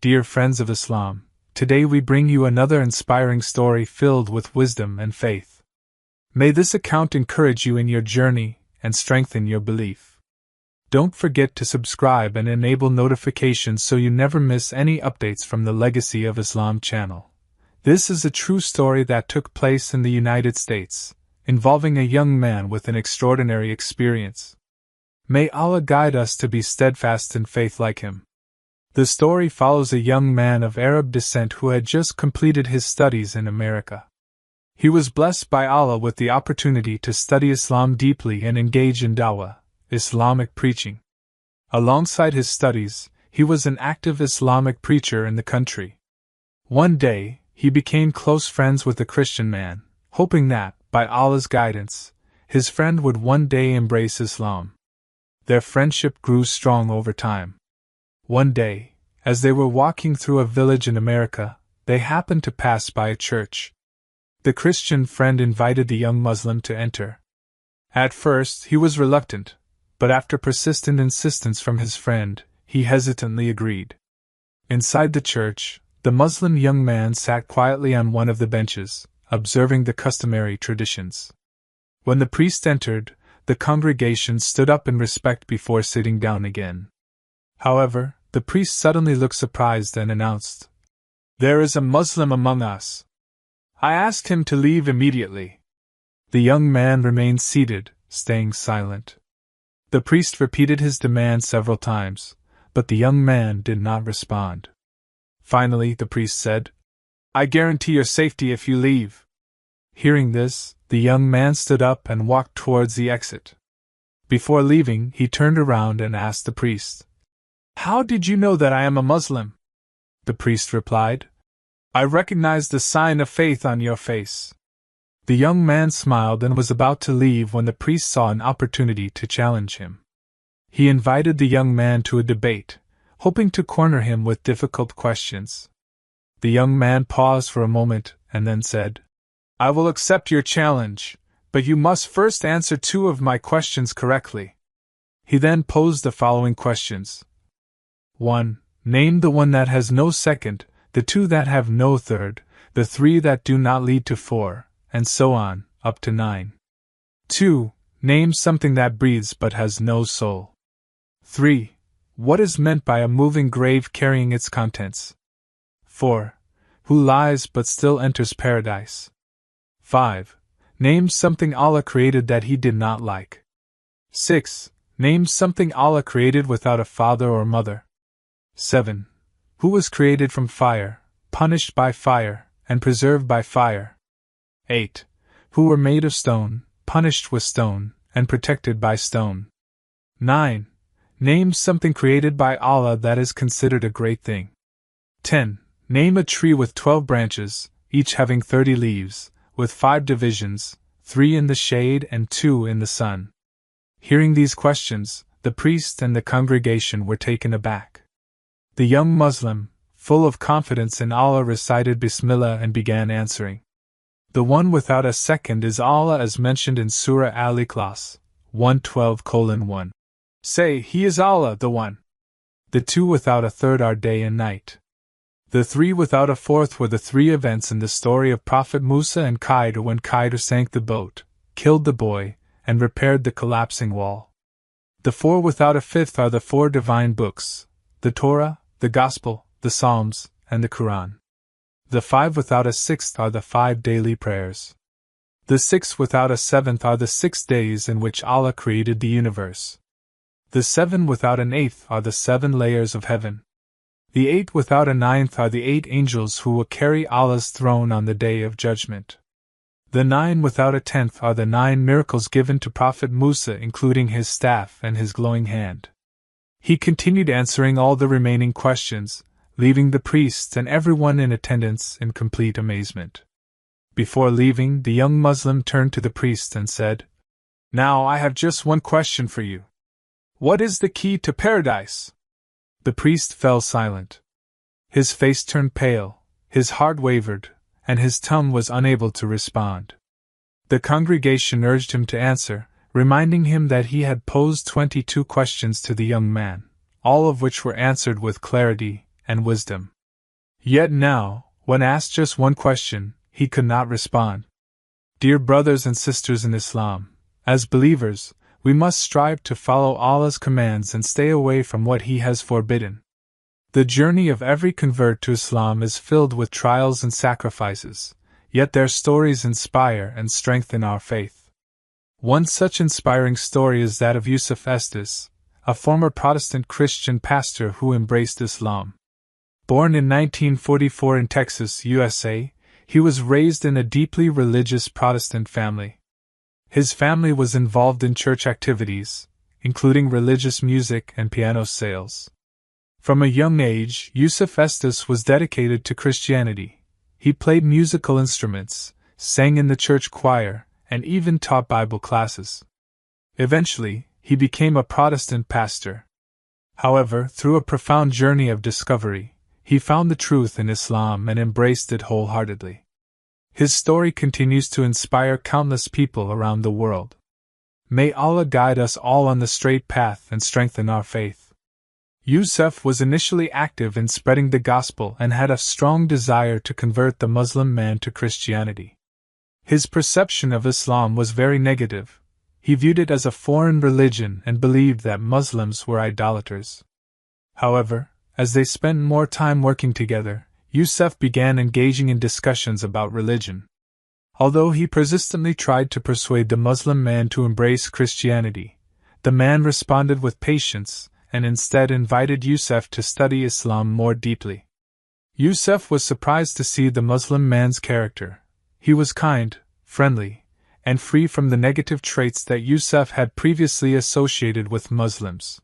Dear friends of Islam, today we bring you another inspiring story filled with wisdom and faith. May this account encourage you in your journey and strengthen your belief. Don't forget to subscribe and enable notifications so you never miss any updates from the Legacy of Islam channel. This is a true story that took place in the United States, involving a young man with an extraordinary experience. May Allah guide us to be steadfast in faith like him. The story follows a young man of Arab descent who had just completed his studies in America. He was blessed by Allah with the opportunity to study Islam deeply and engage in dawah, Islamic preaching. Alongside his studies, he was an active Islamic preacher in the country. One day, he became close friends with a Christian man, hoping that, by Allah's guidance, his friend would one day embrace Islam. Their friendship grew strong over time. One day, as they were walking through a village in America, they happened to pass by a church. The Christian friend invited the young Muslim to enter. At first, he was reluctant, but after persistent insistence from his friend, he hesitantly agreed. Inside the church, the Muslim young man sat quietly on one of the benches, observing the customary traditions. When the priest entered, the congregation stood up in respect before sitting down again. However, the priest suddenly looked surprised and announced, "There is a Muslim among us. I asked him to leave immediately." The young man remained seated, staying silent. The priest repeated his demand several times, but the young man did not respond. Finally, the priest said, "I guarantee your safety if you leave." Hearing this, the young man stood up and walked towards the exit. Before leaving, he turned around and asked the priest, "How did you know that I am a Muslim?" The priest replied, "I recognized the sign of faith on your face." The young man smiled and was about to leave when the priest saw an opportunity to challenge him. He invited the young man to a debate, hoping to corner him with difficult questions. The young man paused for a moment and then said, "I will accept your challenge, but you must first answer 2 of my questions correctly." He then posed the following questions. 1. Name the one that has no second, the 2 that have no third, the 3 that do not lead to 4, and so on, up to 9. 2. Name something that breathes but has no soul. 3. What is meant by a moving grave carrying its contents? 4. Who lies but still enters paradise? 5. Name something Allah created that He did not like. 6. Name something Allah created without a father or mother. 7. Who was created from fire, punished by fire, and preserved by fire? 8. Who were made of stone, punished with stone, and protected by stone? 9. Name something created by Allah that is considered a great thing. 10. Name a tree with 12 branches, each having 30 leaves, with 5 divisions, 3 in the shade and 2 in the sun. Hearing these questions, the priest and the congregation were taken aback. The young Muslim, full of confidence in Allah, recited Bismillah and began answering. The one without a second is Allah as mentioned in Surah Al-Ikhlas, 112:1. Say, He is Allah, the One. The 2 without a third are day and night. The 3 without a fourth were the 3 events in the story of Prophet Musa and Khidr when Khidr sank the boat, killed the boy, and repaired the collapsing wall. The 4 without a fifth are the 4 divine books, the Torah, the Gospel, the Psalms, and the Quran. The 5 without a sixth are the 5 daily prayers. The 6 without a seventh are the 6 days in which Allah created the universe. The 7 without an eighth are the 7 layers of heaven. The 8 without a ninth are the 8 angels who will carry Allah's throne on the day of judgment. The 9 without a tenth are the 9 miracles given to Prophet Musa, including his staff and his glowing hand. He continued answering all the remaining questions, leaving the priest and everyone in attendance in complete amazement. Before leaving, the young Muslim turned to the priest and said, "Now I have just one question for you. What is the key to paradise?" The priest fell silent. His face turned pale, his heart wavered, and his tongue was unable to respond. The congregation urged him to answer, reminding him that he had posed 22 questions to the young man, all of which were answered with clarity and wisdom. Yet now, when asked just one question, he could not respond. Dear brothers and sisters in Islam, as believers, we must strive to follow Allah's commands and stay away from what He has forbidden. The journey of every convert to Islam is filled with trials and sacrifices, yet their stories inspire and strengthen our faith. One such inspiring story is that of Yusuf Estes, a former Protestant Christian pastor who embraced Islam. Born in 1944 in Texas, USA, he was raised in a deeply religious Protestant family. His family was involved in church activities, including religious music and piano sales. From a young age, Yusuf Estes was dedicated to Christianity. He played musical instruments, sang in the church choir, and even taught Bible classes. Eventually, he became a Protestant pastor. However, through a profound journey of discovery, he found the truth in Islam and embraced it wholeheartedly. His story continues to inspire countless people around the world. May Allah guide us all on the straight path and strengthen our faith. Yusuf was initially active in spreading the gospel and had a strong desire to convert the Muslim man to Christianity. His perception of Islam was very negative. He viewed it as a foreign religion and believed that Muslims were idolaters. However, as they spent more time working together, Yusuf began engaging in discussions about religion. Although he persistently tried to persuade the Muslim man to embrace Christianity, the man responded with patience and instead invited Yusuf to study Islam more deeply. Yusuf was surprised to see the Muslim man's character. He was kind, friendly, and free from the negative traits that Yusuf had previously associated with Muslims.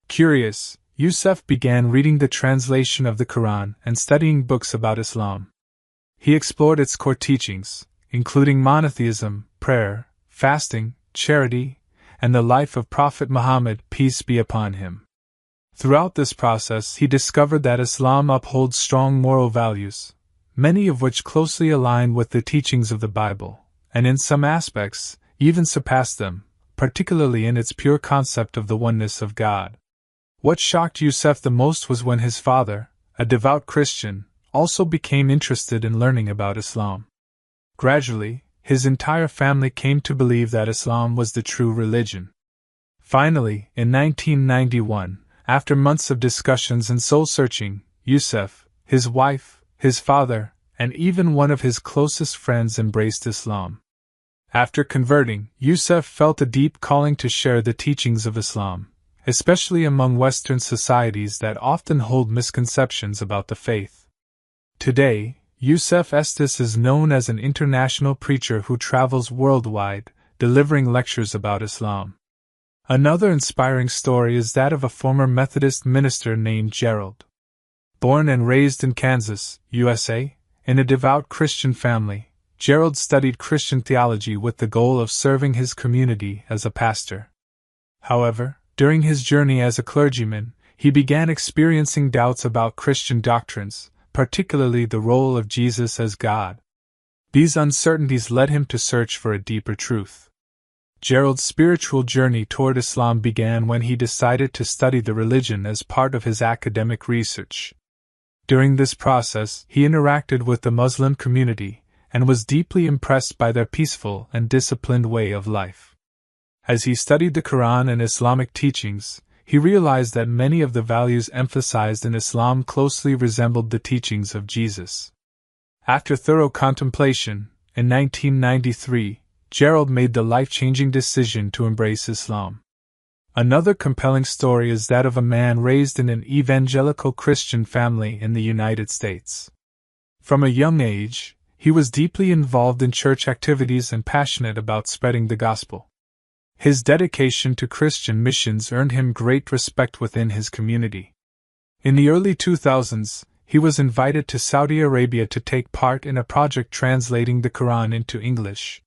Curious, Yusuf began reading the translation of the Quran and studying books about Islam. He explored its core teachings, including monotheism, prayer, fasting, charity, and the life of Prophet Muhammad, peace be upon him. Throughout this process, he discovered that Islam upholds strong moral values, many of which closely align with the teachings of the Bible, and in some aspects, even surpass them, particularly in its pure concept of the oneness of God. What shocked Yusuf the most was when his father, a devout Christian, also became interested in learning about Islam. Gradually, his entire family came to believe that Islam was the true religion. Finally, in 1991, after months of discussions and soul-searching, Yusuf, his wife, his father, and even one of his closest friends embraced Islam. After converting, Yusuf felt a deep calling to share the teachings of Islam, especially among Western societies that often hold misconceptions about the faith. Today, Yusuf Estes is known as an international preacher who travels worldwide, delivering lectures about Islam. Another inspiring story is that of a former Methodist minister named Gerald. Born and raised in Kansas, USA, in a devout Christian family, Gerald studied Christian theology with the goal of serving his community as a pastor. However, during his journey as a clergyman, he began experiencing doubts about Christian doctrines, particularly the role of Jesus as God. These uncertainties led him to search for a deeper truth. Gerald's spiritual journey toward Islam began when he decided to study the religion as part of his academic research. During this process, he interacted with the Muslim community and was deeply impressed by their peaceful and disciplined way of life. As he studied the Quran and Islamic teachings, he realized that many of the values emphasized in Islam closely resembled the teachings of Jesus. After thorough contemplation, in 1993, Gerald made the life-changing decision to embrace Islam. Another compelling story is that of a man raised in an evangelical Christian family in the United States. From a young age, he was deeply involved in church activities and passionate about spreading the gospel. His dedication to Christian missions earned him great respect within his community. In the early 2000s, he was invited to Saudi Arabia to take part in a project translating the Quran into English.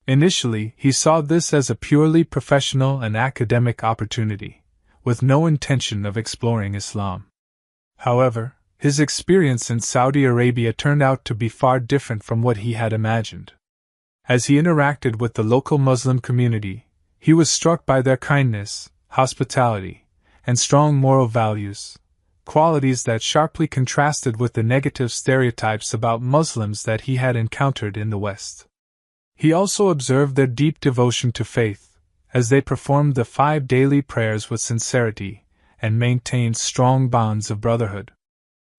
Initially, he saw this as a purely professional and academic opportunity, with no intention of exploring Islam. However, his experience in Saudi Arabia turned out to be far different from what he had imagined. As he interacted with the local Muslim community, he was struck by their kindness, hospitality, and strong moral values. qualities that sharply contrasted with the negative stereotypes about Muslims that he had encountered in the West. He also observed their deep devotion to faith, as they performed the 5 daily prayers with sincerity and maintained strong bonds of brotherhood.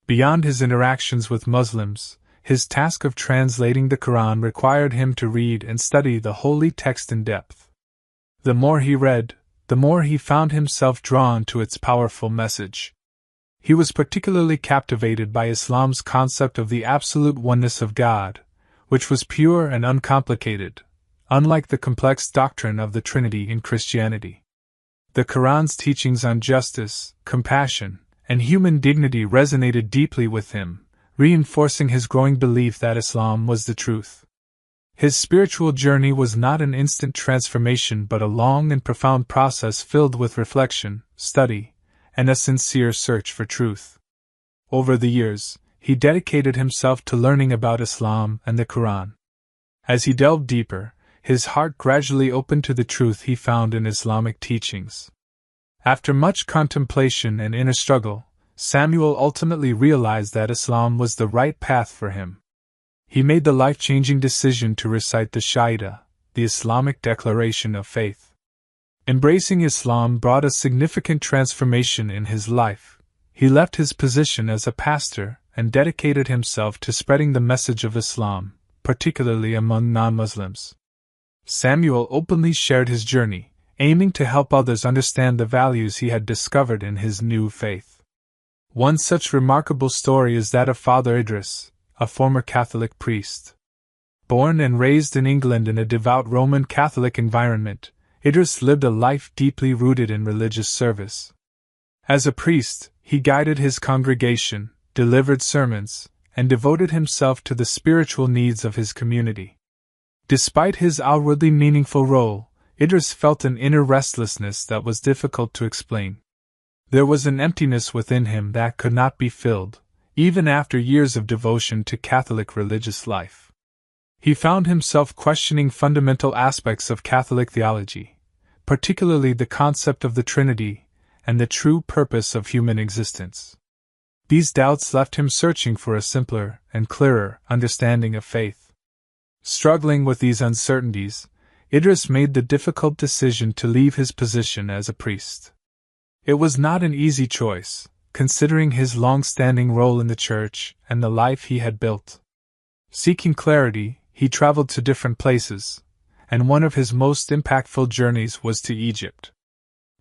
Beyond his interactions with Muslims, his task of translating the Quran required him to read and study the holy text in depth. The more he read, the more he found himself drawn to its powerful message. He was particularly captivated by Islam's concept of the absolute oneness of God, which was pure and uncomplicated, unlike the complex doctrine of the Trinity in Christianity. The Quran's teachings on justice, compassion, and human dignity resonated deeply with him, reinforcing his growing belief that Islam was the truth. His spiritual journey was not an instant transformation but a long and profound process filled with reflection, study, and a sincere search for truth. Over the years, he dedicated himself to learning about Islam and the Quran. As he delved deeper, his heart gradually opened to the truth he found in Islamic teachings. After much contemplation and inner struggle, Samuel ultimately realized that Islam was the right path for him. He made the life-changing decision to recite the Shahada, the Islamic declaration of faith. Embracing Islam brought a significant transformation in his life. He left his position as a pastor and dedicated himself to spreading the message of Islam, particularly among non-Muslims. Samuel openly shared his journey, aiming to help others understand the values he had discovered in his new faith. One such remarkable story is that of Father Idris, a former Catholic priest. Born and raised in England in a devout Roman Catholic environment, Idris lived a life deeply rooted in religious service. As a priest, he guided his congregation, delivered sermons, and devoted himself to the spiritual needs of his community. Despite his outwardly meaningful role, Idris felt an inner restlessness that was difficult to explain. There was an emptiness within him that could not be filled, even after years of devotion to Catholic religious life. He found himself questioning fundamental aspects of Catholic theology, particularly the concept of the Trinity and the true purpose of human existence. These doubts left him searching for a simpler and clearer understanding of faith. Struggling with these uncertainties, Idris made the difficult decision to leave his position as a priest. It was not an easy choice, considering his long-standing role in the church and the life he had built. Seeking clarity, he traveled to different places, and one of his most impactful journeys was to Egypt.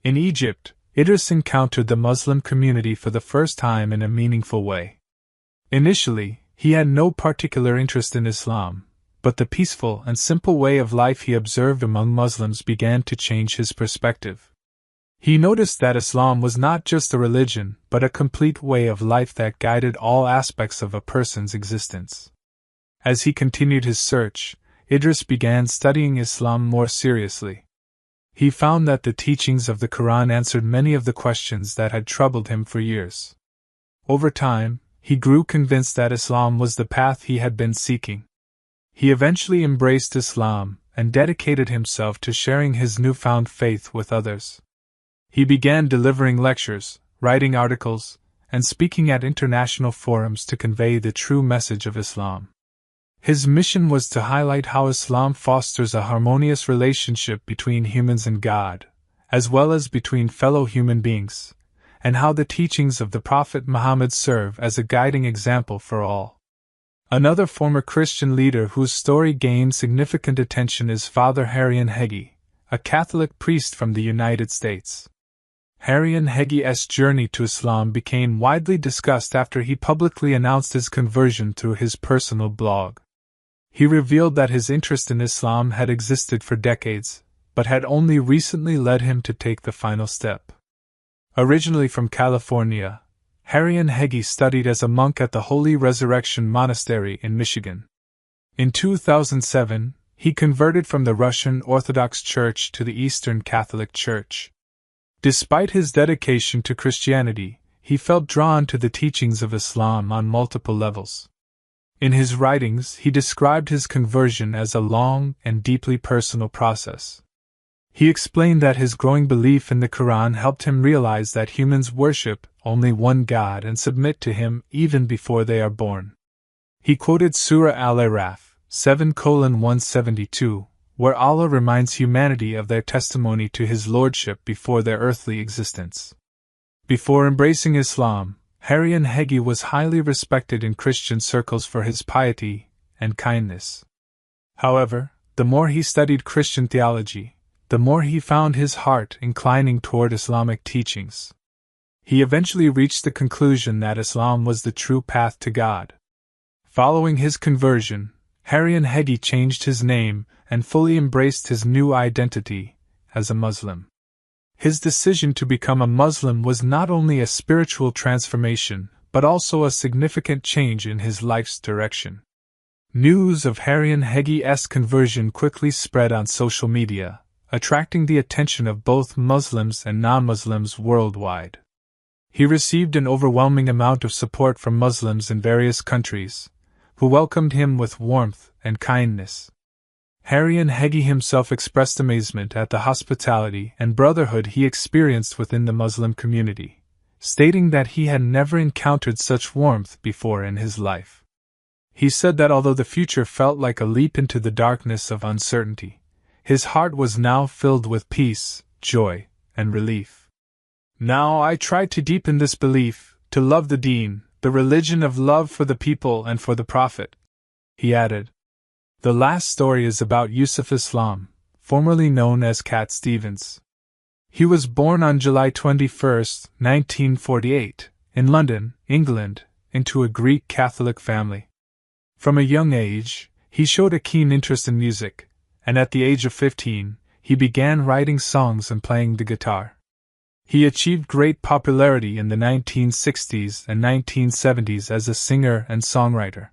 In Egypt, Idris encountered the Muslim community for the first time in a meaningful way. Initially, he had no particular interest in Islam, but the peaceful and simple way of life he observed among Muslims began to change his perspective. He noticed that Islam was not just a religion, but a complete way of life that guided all aspects of a person's existence. As he continued his search, Idris began studying Islam more seriously. He found that the teachings of the Quran answered many of the questions that had troubled him for years. Over time, he grew convinced that Islam was the path he had been seeking. He eventually embraced Islam and dedicated himself to sharing his newfound faith with others. He began delivering lectures, writing articles, and speaking at international forums to convey the true message of Islam. His mission was to highlight how Islam fosters a harmonious relationship between humans and God, as well as between fellow human beings, and how the teachings of the Prophet Muhammad serve as a guiding example for all. Another former Christian leader whose story gained significant attention is Father Harrion Heggie, a Catholic priest from the United States. Harrion Heggie's journey to Islam became widely discussed after he publicly announced his conversion through his personal blog. He revealed that his interest in Islam had existed for decades, but had only recently led him to take the final step. Originally from California, Harrion Heggie studied as a monk at the Holy Resurrection Monastery in Michigan. In 2007, he converted from the Russian Orthodox Church to the Eastern Catholic Church. Despite his dedication to Christianity, he felt drawn to the teachings of Islam on multiple levels. In his writings, he described his conversion as a long and deeply personal process. He explained that his growing belief in the Quran helped him realize that humans worship only one God and submit to Him even before they are born. He quoted Surah Al-Araf, 7:172, where Allah reminds humanity of their testimony to His Lordship before their earthly existence. Before embracing Islam, Haryan Hegi was highly respected in Christian circles for his piety and kindness. However, the more he studied Christian theology, the more he found his heart inclining toward Islamic teachings. He eventually reached the conclusion that Islam was the true path to God. Following his conversion, Haryan Hegi changed his name and fully embraced his new identity as a Muslim. His decision to become a Muslim was not only a spiritual transformation, but also a significant change in his life's direction. News of Haryan Hegi's conversion quickly spread on social media, attracting the attention of both Muslims and non-Muslims worldwide. He received an overwhelming amount of support from Muslims in various countries, who welcomed him with warmth and kindness. Haryan Hegi himself expressed amazement at the hospitality and brotherhood he experienced within the Muslim community, stating that he had never encountered such warmth before in his life. He said that although the future felt like a leap into the darkness of uncertainty, his heart was now filled with peace, joy, and relief. Now I try to deepen this belief, to love the deen, the religion of love for the people and for the Prophet, he added. The last story is about Yusuf Islam, formerly known as Cat Stevens. He was born on July 21, 1948, in London, England, into a Greek Catholic family. From a young age, he showed a keen interest in music, and at the age of 15, he began writing songs and playing the guitar. He achieved great popularity in the 1960s and 1970s as a singer and songwriter.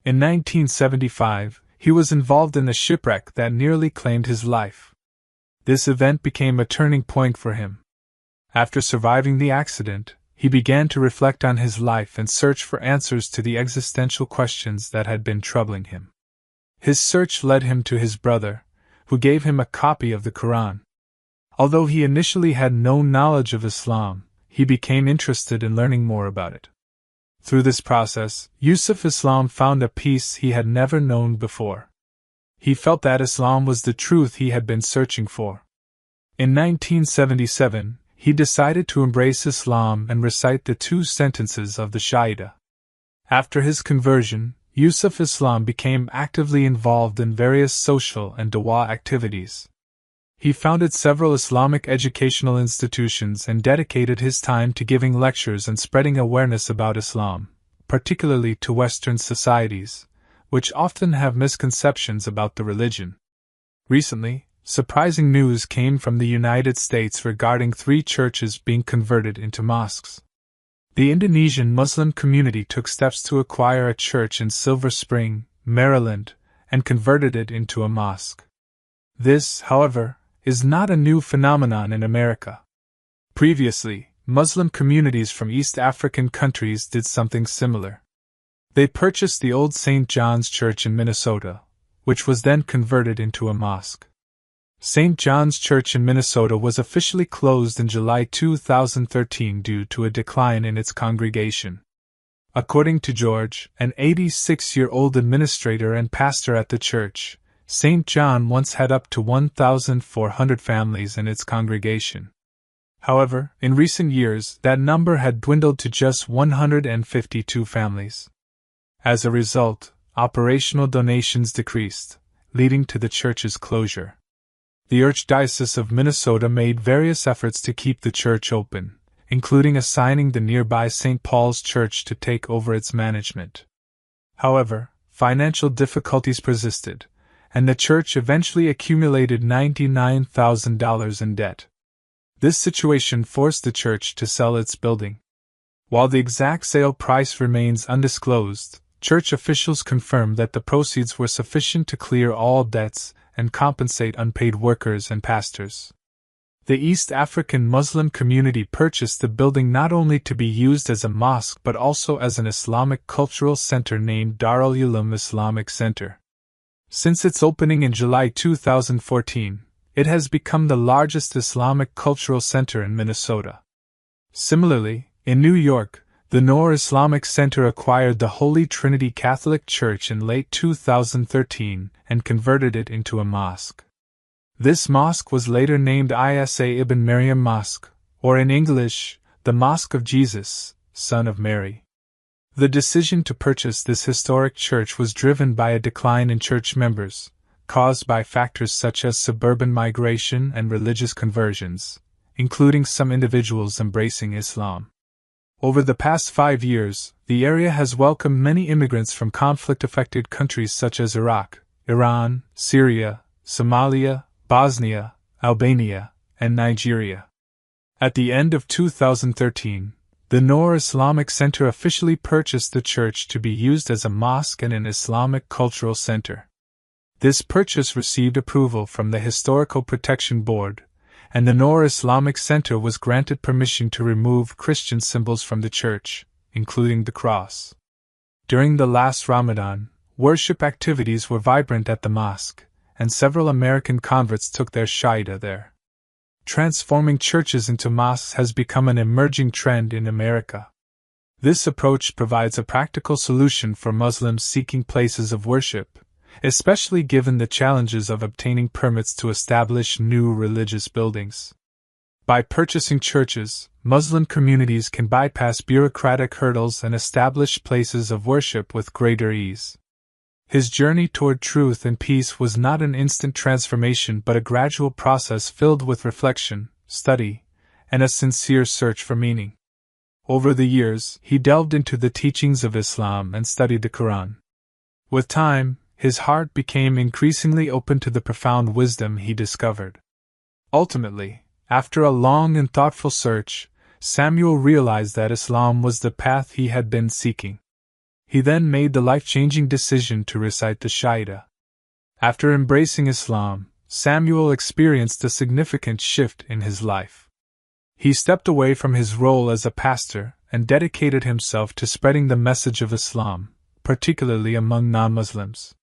In 1975, he was involved in a shipwreck that nearly claimed his life. This event became a turning point for him. After surviving the accident, he began to reflect on his life and search for answers to the existential questions that had been troubling him. His search led him to his brother, who gave him a copy of the Quran. Although he initially had no knowledge of Islam, he became interested in learning more about it. Through this process, Yusuf Islam found a peace he had never known before. He felt that Islam was the truth he had been searching for. In 1977, he decided to embrace Islam and recite the 2 sentences of the Shahada. After his conversion, Yusuf Islam became actively involved in various social and dawah activities. He founded several Islamic educational institutions and dedicated his time to giving lectures and spreading awareness about Islam, particularly to Western societies, which often have misconceptions about the religion. Recently, surprising news came from the United States regarding 3 churches being converted into mosques. The Indonesian Muslim community took steps to acquire a church in Silver Spring, Maryland, and converted it into a mosque. This, however, is not a new phenomenon in America. Previously, Muslim communities from East African countries did something similar. They purchased the old St. John's Church in Minnesota, which was then converted into a mosque. St. John's Church in Minnesota was officially closed in July 2013 due to a decline in its congregation. According to George, an 86-year-old administrator and pastor at the church, St. John once had up to 1,400 families in its congregation. However, in recent years, that number had dwindled to just 152 families. As a result, operational donations decreased, leading to the church's closure. The Archdiocese of Minnesota made various efforts to keep the church open, including assigning the nearby St. Paul's Church to take over its management. However, financial difficulties persisted, and the church eventually accumulated $99,000 in debt. This situation forced the church to sell its building. While the exact sale price remains undisclosed, church officials confirmed that the proceeds were sufficient to clear all debts and compensate unpaid workers and pastors. The East African Muslim community purchased the building not only to be used as a mosque but also as an Islamic cultural center named Darul Uloom Islamic Center. Since its opening in July 2014, it has become the largest Islamic cultural center in Minnesota. Similarly, In New York, the Noor Islamic Center acquired the Holy Trinity Catholic Church in late 2013 and converted it into a mosque. This mosque was later named Isa ibn Maryam Mosque, or in English, the Mosque of Jesus, Son of Mary. The decision to purchase this historic church was driven by a decline in church members, caused by factors such as suburban migration and religious conversions, including some individuals embracing Islam. Over the past 5 years, the area has welcomed many immigrants from conflict-affected countries such as Iraq, Iran, Syria, Somalia, Bosnia, Albania, and Nigeria. At the end of 2013, the Noor Islamic Center officially purchased the church to be used as a mosque and an Islamic cultural center. This purchase received approval from the Historical Protection Board, and the Noor Islamic Center was granted permission to remove Christian symbols from the church, including the cross. During the last Ramadan, worship activities were vibrant at the mosque, and several American converts took their Shahada there. Transforming churches into mosques has become an emerging trend in America. This approach provides a practical solution for Muslims seeking places of worship, especially given the challenges of obtaining permits to establish new religious buildings. By purchasing churches, Muslim communities can bypass bureaucratic hurdles and establish places of worship with greater ease. His journey toward truth and peace was not an instant transformation but a gradual process filled with reflection, study, and a sincere search for meaning. Over the years, he delved into the teachings of Islam and studied the Quran. With time, his heart became increasingly open to the profound wisdom he discovered. Ultimately, after a long and thoughtful search, Samuel realized that Islam was the path he had been seeking. He then made the life-changing decision to recite the Shahada. After embracing Islam, Samuel experienced a significant shift in his life. He stepped away from his role as a pastor and dedicated himself to spreading the message of Islam, particularly among non-Muslims.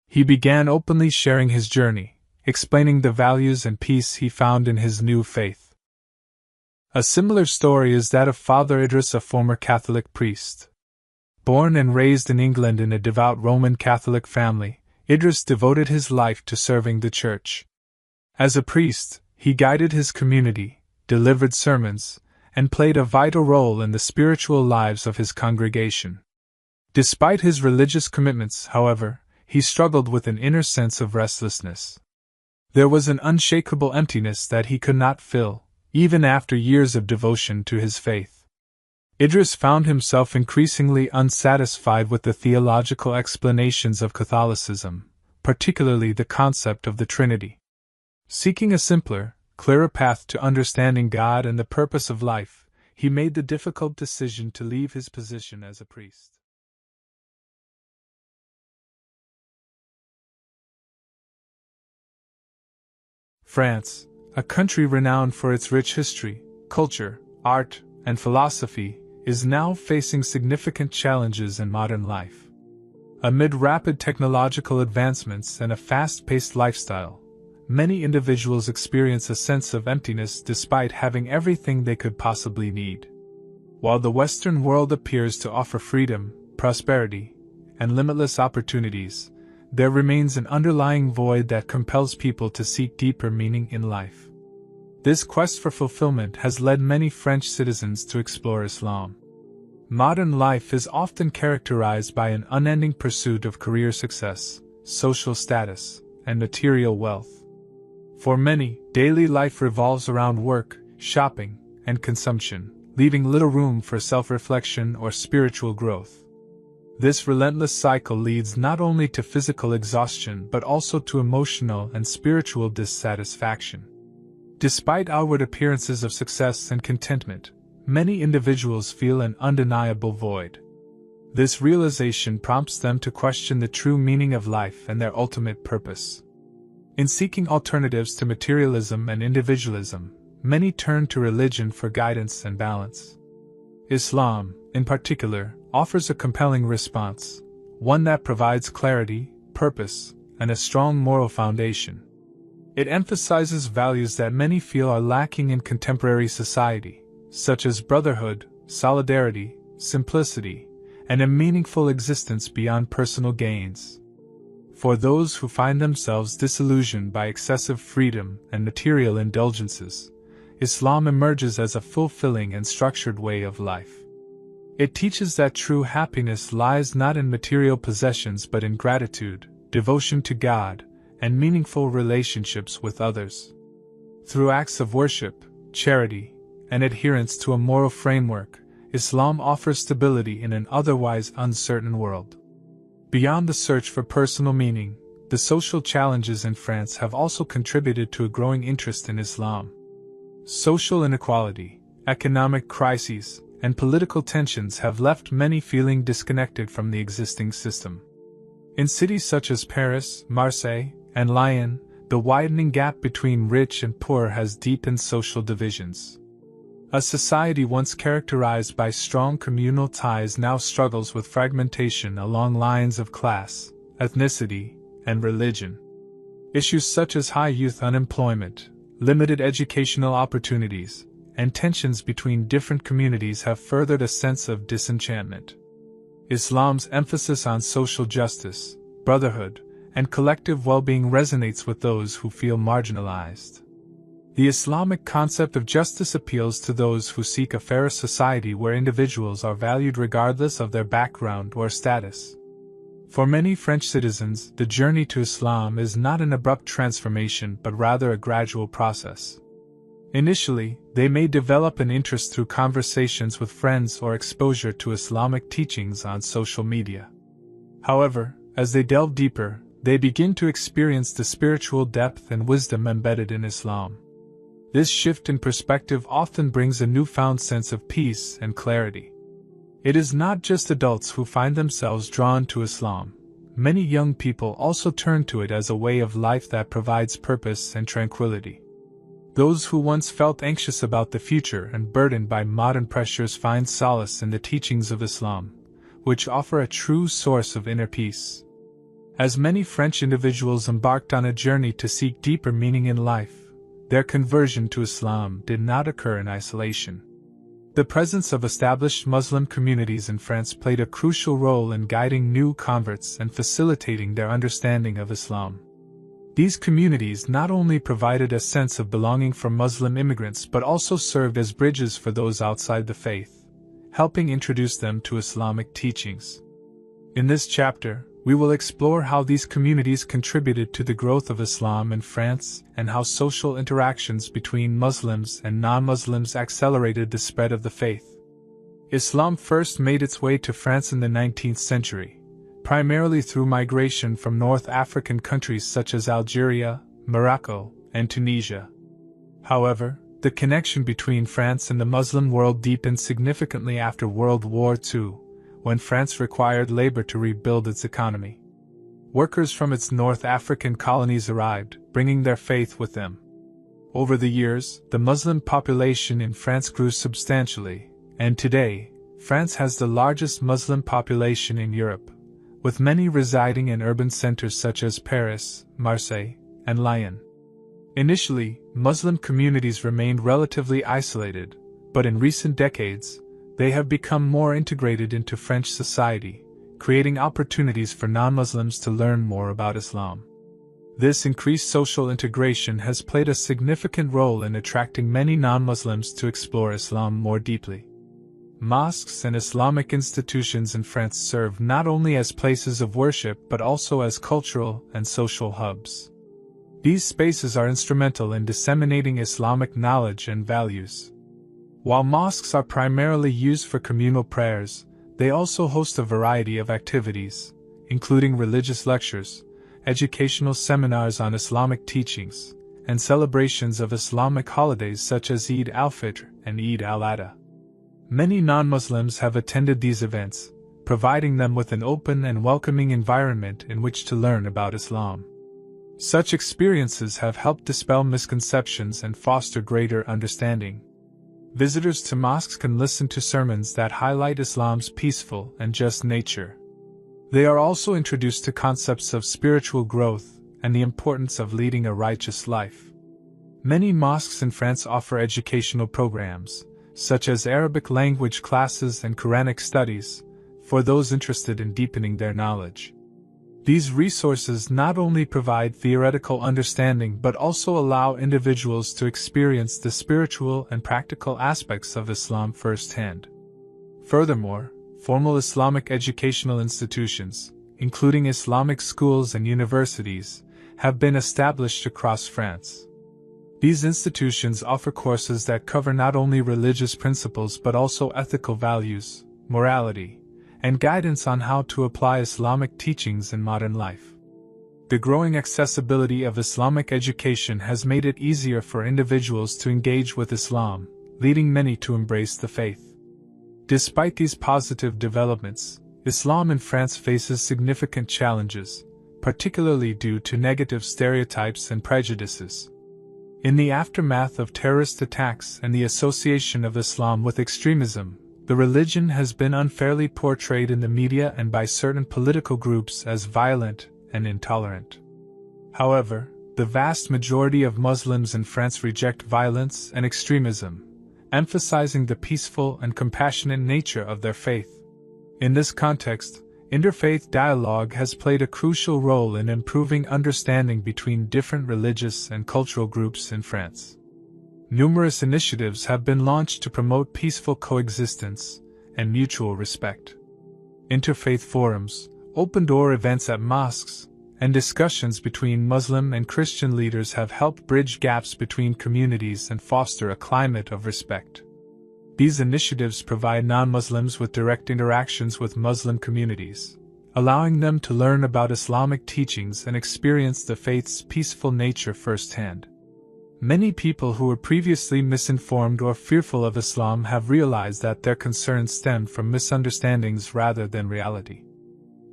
He began openly sharing his journey, explaining the values and peace he found in his new faith. A similar story is that of Father Idris, a former Catholic priest. Born and raised in England in a devout Roman Catholic family, Idris devoted his life to serving the Church. As a priest, he guided his community, delivered sermons, and played a vital role in the spiritual lives of his congregation. Despite his religious commitments, however, he struggled with an inner sense of restlessness. There was an unshakable emptiness that he could not fill, even after years of devotion to his faith. Idris found himself increasingly unsatisfied with the theological explanations of Catholicism, particularly the concept of the Trinity. Seeking a simpler, clearer path to understanding God and the purpose of life, he made the difficult decision to leave his position as a priest. France, a country renowned for its rich history, culture, art, and philosophy, is now facing significant challenges in modern life. Amid rapid technological advancements and a fast-paced lifestyle, many individuals experience a sense of emptiness despite having everything they could possibly need. While the Western world appears to offer freedom, prosperity, and limitless opportunities, there remains an underlying void that compels people to seek deeper meaning in life. This quest for fulfillment has led many French citizens to explore Islam. Modern life is often characterized by an unending pursuit of career success, social status, and material wealth. For many, daily life revolves around work, shopping, and consumption, leaving little room for self-reflection or spiritual growth. This relentless cycle leads not only to physical exhaustion but also to emotional and spiritual dissatisfaction. Despite outward appearances of success and contentment, many individuals feel an undeniable void. This realization prompts them to question the true meaning of life and their ultimate purpose. In seeking alternatives to materialism and individualism, many turn to religion for guidance and balance. Islam, in particular, offers a compelling response, one that provides clarity, purpose, and a strong moral foundation. It emphasizes values that many feel are lacking in contemporary society, such as brotherhood, solidarity, simplicity, and a meaningful existence beyond personal gains. For those who find themselves disillusioned by excessive freedom and material indulgences, Islam emerges as a fulfilling and structured way of life. It teaches that true happiness lies not in material possessions but in gratitude, devotion to God, and meaningful relationships with others. Through acts of worship, charity, and adherence to a moral framework, Islam offers stability in an otherwise uncertain world. Beyond the search for personal meaning, the social challenges in France have also contributed to a growing interest in Islam. Social inequality, economic crises, and political tensions have left many feeling disconnected from the existing system. In cities such as Paris, Marseille, and Lyon, the widening gap between rich and poor has deepened social divisions. A society once characterized by strong communal ties now struggles with fragmentation along lines of class, ethnicity, and religion. Issues such as high youth unemployment, limited educational opportunities, and tensions between different communities have furthered a sense of disenchantment. Islam's emphasis on social justice, brotherhood, and collective well-being resonates with those who feel marginalized. The Islamic concept of justice appeals to those who seek a fairer society where individuals are valued regardless of their background or status. For many French citizens, the journey to Islam is not an abrupt transformation but rather a gradual process. Initially, they may develop an interest through conversations with friends or exposure to Islamic teachings on social media. However, as they delve deeper, they begin to experience the spiritual depth and wisdom embedded in Islam. This shift in perspective often brings a newfound sense of peace and clarity. It is not just adults who find themselves drawn to Islam. Many young people also turn to it as a way of life that provides purpose and tranquility. Those who once felt anxious about the future and burdened by modern pressures find solace in the teachings of Islam, which offer a true source of inner peace. As many French individuals embarked on a journey to seek deeper meaning in life, their conversion to Islam did not occur in isolation. The presence of established Muslim communities in France played a crucial role in guiding new converts and facilitating their understanding of Islam. These communities not only provided a sense of belonging for Muslim immigrants but also served as bridges for those outside the faith, helping introduce them to Islamic teachings. In this chapter, we will explore how these communities contributed to the growth of Islam in France and how social interactions between Muslims and non-Muslims accelerated the spread of the faith. Islam first made its way to France in the 19th century, primarily through migration from North African countries such as Algeria, Morocco, and Tunisia. However, the connection between France and the Muslim world deepened significantly after World War II, when France required labor to rebuild its economy. Workers from its North African colonies arrived, bringing their faith with them. Over the years, the Muslim population in France grew substantially, and today, France has the largest Muslim population in Europe, with many residing in urban centers such as Paris, Marseille, and Lyon. Initially, Muslim communities remained relatively isolated, but in recent decades, they have become more integrated into French society, creating opportunities for non-Muslims to learn more about Islam. This increased social integration has played a significant role in attracting many non-Muslims to explore Islam more deeply. Mosques and Islamic institutions in France serve not only as places of worship but also as cultural and social hubs. These spaces are instrumental in disseminating Islamic knowledge and values. While mosques are primarily used for communal prayers, they also host a variety of activities, including religious lectures, educational seminars on Islamic teachings, and celebrations of Islamic holidays such as Eid al-Fitr and Eid al-Adha. Many non-Muslims have attended these events, providing them with an open and welcoming environment in which to learn about Islam. Such experiences have helped dispel misconceptions and foster greater understanding. Visitors to mosques can listen to sermons that highlight Islam's peaceful and just nature. They are also introduced to concepts of spiritual growth and the importance of leading a righteous life. Many mosques in France offer educational programs, such as Arabic language classes and Quranic studies, for those interested in deepening their knowledge. These resources not only provide theoretical understanding but also allow individuals to experience the spiritual and practical aspects of Islam firsthand. Furthermore, formal Islamic educational institutions, including Islamic schools and universities, have been established across France. These institutions offer courses that cover not only religious principles but also ethical values, morality, and guidance on how to apply Islamic teachings in modern life. The growing accessibility of Islamic education has made it easier for individuals to engage with Islam, leading many to embrace the faith. Despite these positive developments, Islam in France faces significant challenges, particularly due to negative stereotypes and prejudices. In the aftermath of terrorist attacks and the association of Islam with extremism, the religion has been unfairly portrayed in the media and by certain political groups as violent and intolerant. However, the vast majority of Muslims in France reject violence and extremism, emphasizing the peaceful and compassionate nature of their faith. In this context, interfaith dialogue has played a crucial role in improving understanding between different religious and cultural groups in France. Numerous initiatives have been launched to promote peaceful coexistence and mutual respect. Interfaith forums, open-door events at mosques, and discussions between Muslim and Christian leaders have helped bridge gaps between communities and foster a climate of respect. These initiatives provide non-Muslims with direct interactions with Muslim communities, allowing them to learn about Islamic teachings and experience the faith's peaceful nature firsthand. Many people who were previously misinformed or fearful of Islam have realized that their concerns stem from misunderstandings rather than reality.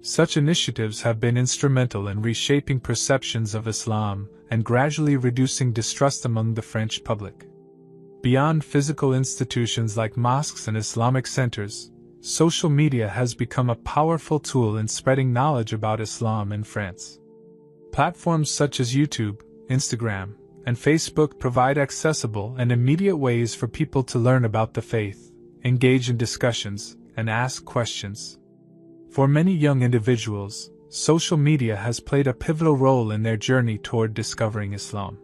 Such initiatives have been instrumental in reshaping perceptions of Islam and gradually reducing distrust among the French public. Beyond physical institutions like mosques and Islamic centers, social media has become a powerful tool in spreading knowledge about Islam in France. Platforms such as YouTube, Instagram, and Facebook provide accessible and immediate ways for people to learn about the faith, engage in discussions, and ask questions. For many young individuals, social media has played a pivotal role in their journey toward discovering Islam.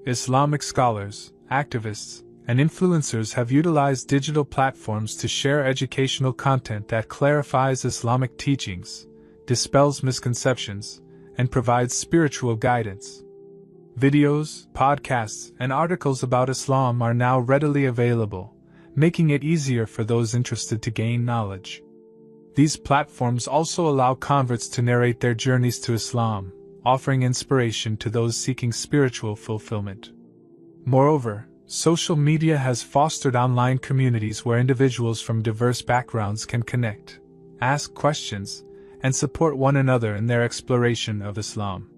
Islamic scholars, activists, and influencers have utilized digital platforms to share educational content that clarifies Islamic teachings, dispels misconceptions, and provides spiritual guidance. Videos, podcasts, and articles about Islam are now readily available, making it easier for those interested to gain knowledge. These platforms also allow converts to narrate their journeys to Islam, offering inspiration to those seeking spiritual fulfillment. Moreover, social media has fostered online communities where individuals from diverse backgrounds can connect, ask questions, and support one another in their exploration of Islam.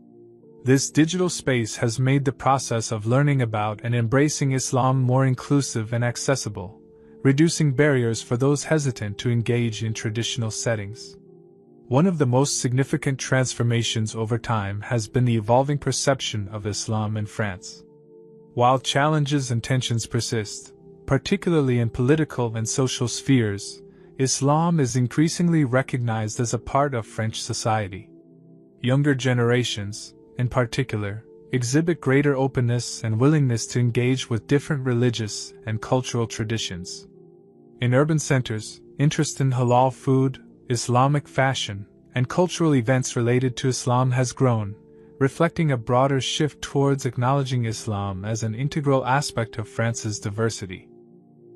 This digital space has made the process of learning about and embracing Islam more inclusive and accessible, reducing barriers for those hesitant to engage in traditional settings. One of the most significant transformations over time has been the evolving perception of Islam in France. While challenges and tensions persist, particularly in political and social spheres, Islam is increasingly recognized as a part of French society. Younger generations, in particular, exhibit greater openness and willingness to engage with different religious and cultural traditions. In urban centers, interest in halal food, Islamic fashion, and cultural events related to Islam has grown, reflecting a broader shift towards acknowledging Islam as an integral aspect of France's diversity.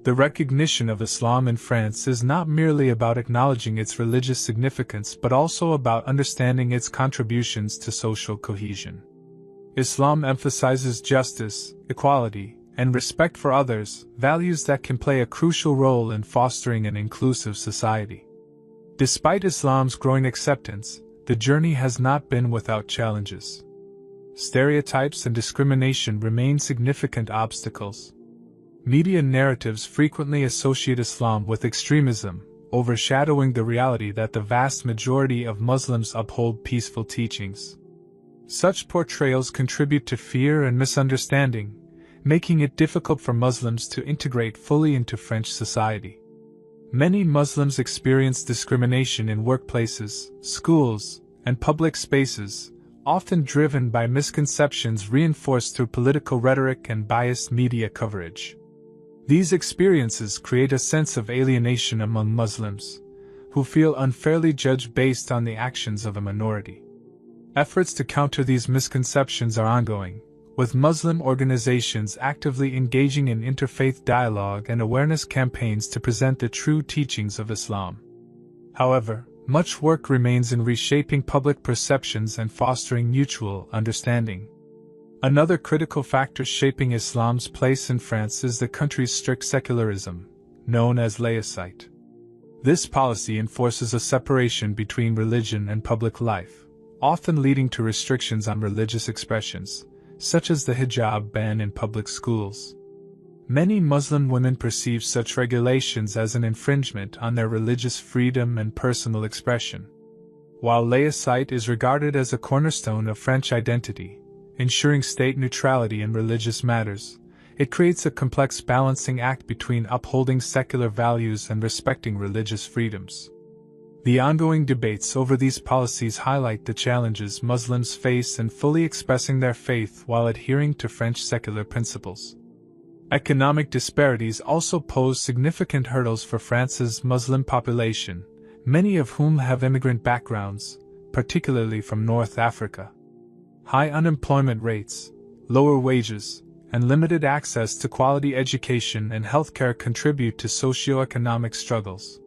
The recognition of Islam in France is not merely about acknowledging its religious significance but also about understanding its contributions to social cohesion. Islam emphasizes justice, equality, and respect for others, values that can play a crucial role in fostering an inclusive society. Despite Islam's growing acceptance, the journey has not been without challenges. Stereotypes and discrimination remain significant obstacles. Media narratives frequently associate Islam with extremism, overshadowing the reality that the vast majority of Muslims uphold peaceful teachings. Such portrayals contribute to fear and misunderstanding, making it difficult for Muslims to integrate fully into French society. Many Muslims experience discrimination in workplaces, schools, and public spaces, often driven by misconceptions reinforced through political rhetoric and biased media coverage. These experiences create a sense of alienation among Muslims, who feel unfairly judged based on the actions of a minority. Efforts to counter these misconceptions are ongoing, with Muslim organizations actively engaging in interfaith dialogue and awareness campaigns to present the true teachings of Islam. However, much work remains in reshaping public perceptions and fostering mutual understanding. Another critical factor shaping Islam's place in France is the country's strict secularism, known as laicite. This policy enforces a separation between religion and public life, often leading to restrictions on religious expressions, such as the hijab ban in public schools. Many Muslim women perceive such regulations as an infringement on their religious freedom and personal expression. While laicite is regarded as a cornerstone of French identity, ensuring state neutrality in religious matters, it creates a complex balancing act between upholding secular values and respecting religious freedoms. The ongoing debates over these policies highlight the challenges Muslims face in fully expressing their faith while adhering to French secular principles. Economic disparities also pose significant hurdles for France's Muslim population, many of whom have immigrant backgrounds, particularly from North Africa. High unemployment rates, lower wages, and limited access to quality education and healthcare contribute to socioeconomic struggles.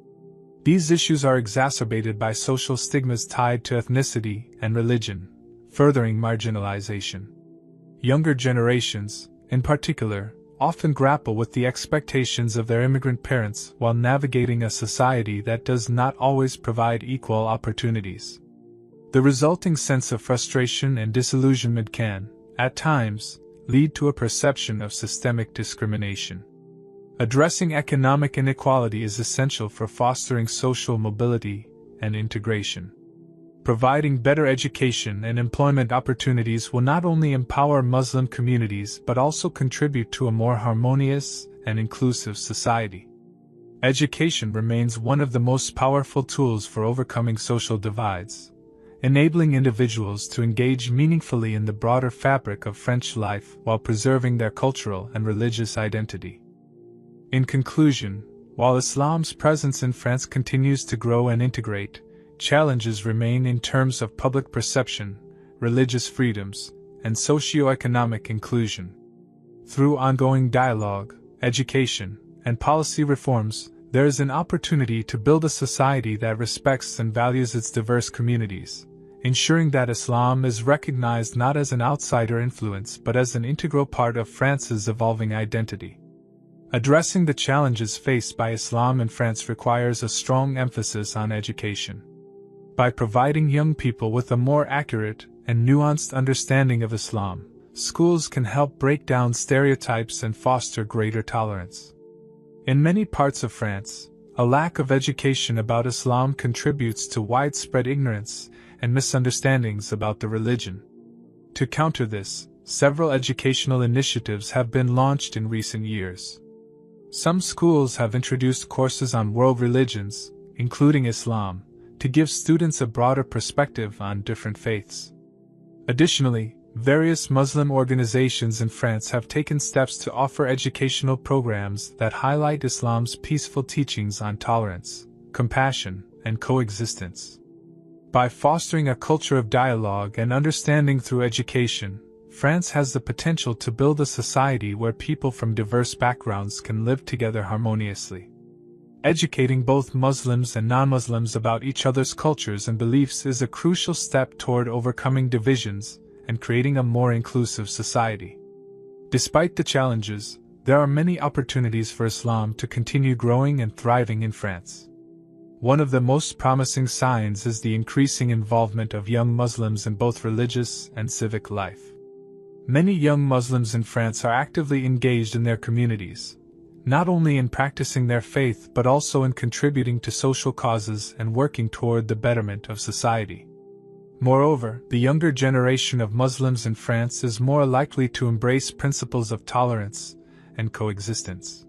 These issues are exacerbated by social stigmas tied to ethnicity and religion, furthering marginalization. Younger generations, in particular, often grapple with the expectations of their immigrant parents while navigating a society that does not always provide equal opportunities. The resulting sense of frustration and disillusionment can, at times, lead to a perception of systemic discrimination. Addressing economic inequality is essential for fostering social mobility and integration. Providing better education and employment opportunities will not only empower Muslim communities but also contribute to a more harmonious and inclusive society. Education remains one of the most powerful tools for overcoming social divides, enabling individuals to engage meaningfully in the broader fabric of French life while preserving their cultural and religious identity. In conclusion, while Islam's presence in France continues to grow and integrate, challenges remain in terms of public perception, religious freedoms, and socio-economic inclusion. Through ongoing dialogue, education, and policy reforms, there is an opportunity to build a society that respects and values its diverse communities, ensuring that Islam is recognized not as an outsider influence but as an integral part of France's evolving identity. Addressing the challenges faced by Islam in France requires a strong emphasis on education. By providing young people with a more accurate and nuanced understanding of Islam, schools can help break down stereotypes and foster greater tolerance. In many parts of France, a lack of education about Islam contributes to widespread ignorance and misunderstandings about the religion. To counter this, several educational initiatives have been launched in recent years. Some schools have introduced courses on world religions, including Islam, to give students a broader perspective on different faiths. Additionally, various Muslim organizations in France have taken steps to offer educational programs that highlight Islam's peaceful teachings on tolerance, compassion, and coexistence. By fostering a culture of dialogue and understanding through education, France has the potential to build a society where people from diverse backgrounds can live together harmoniously. Educating both Muslims and non-Muslims about each other's cultures and beliefs is a crucial step toward overcoming divisions and creating a more inclusive society. Despite the challenges, there are many opportunities for Islam to continue growing and thriving in France. One of the most promising signs is the increasing involvement of young Muslims in both religious and civic life. Many young Muslims in France are actively engaged in their communities, not only in practicing their faith but also in contributing to social causes and working toward the betterment of society. Moreover, the younger generation of Muslims in France is more likely to embrace principles of tolerance and coexistence.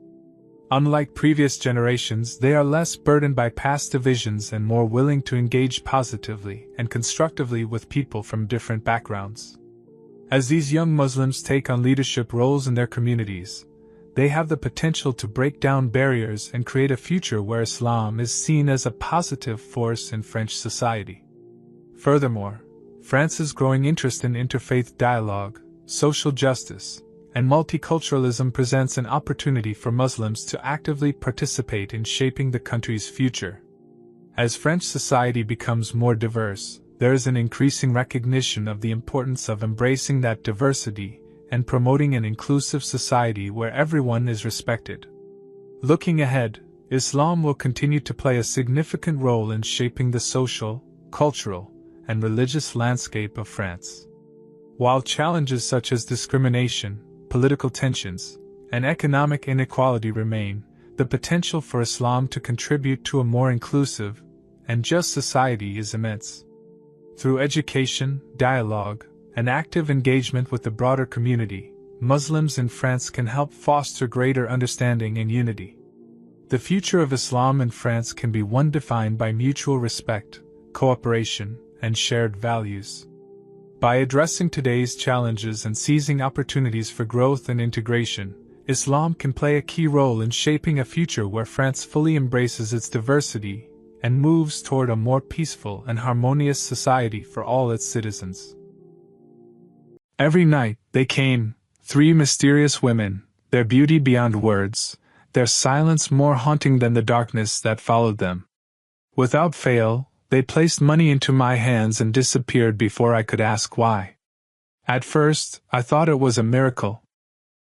Unlike previous generations, they are less burdened by past divisions and more willing to engage positively and constructively with people from different backgrounds. As these young Muslims take on leadership roles in their communities, they have the potential to break down barriers and create a future where Islam is seen as a positive force in French society. Furthermore, France's growing interest in interfaith dialogue, social justice, and multiculturalism presents an opportunity for Muslims to actively participate in shaping the country's future. As French society becomes more diverse, there is an increasing recognition of the importance of embracing that diversity and promoting an inclusive society where everyone is respected. Looking ahead, Islam will continue to play a significant role in shaping the social, cultural, and religious landscape of France. While challenges such as discrimination, political tensions, and economic inequality remain, the potential for Islam to contribute to a more inclusive and just society is immense. Through education, dialogue, and active engagement with the broader community, Muslims in France can help foster greater understanding and unity. The future of Islam in France can be one defined by mutual respect, cooperation, and shared values. By addressing today's challenges and seizing opportunities for growth and integration, Islam can play a key role in shaping a future where France fully embraces its diversity and moves toward a more peaceful and harmonious society for all its citizens. Every night they came, 3 mysterious women, their beauty beyond words, their silence more haunting than the darkness that followed them. Without fail, they placed money into my hands and disappeared before I could ask why. At first, I thought it was a miracle.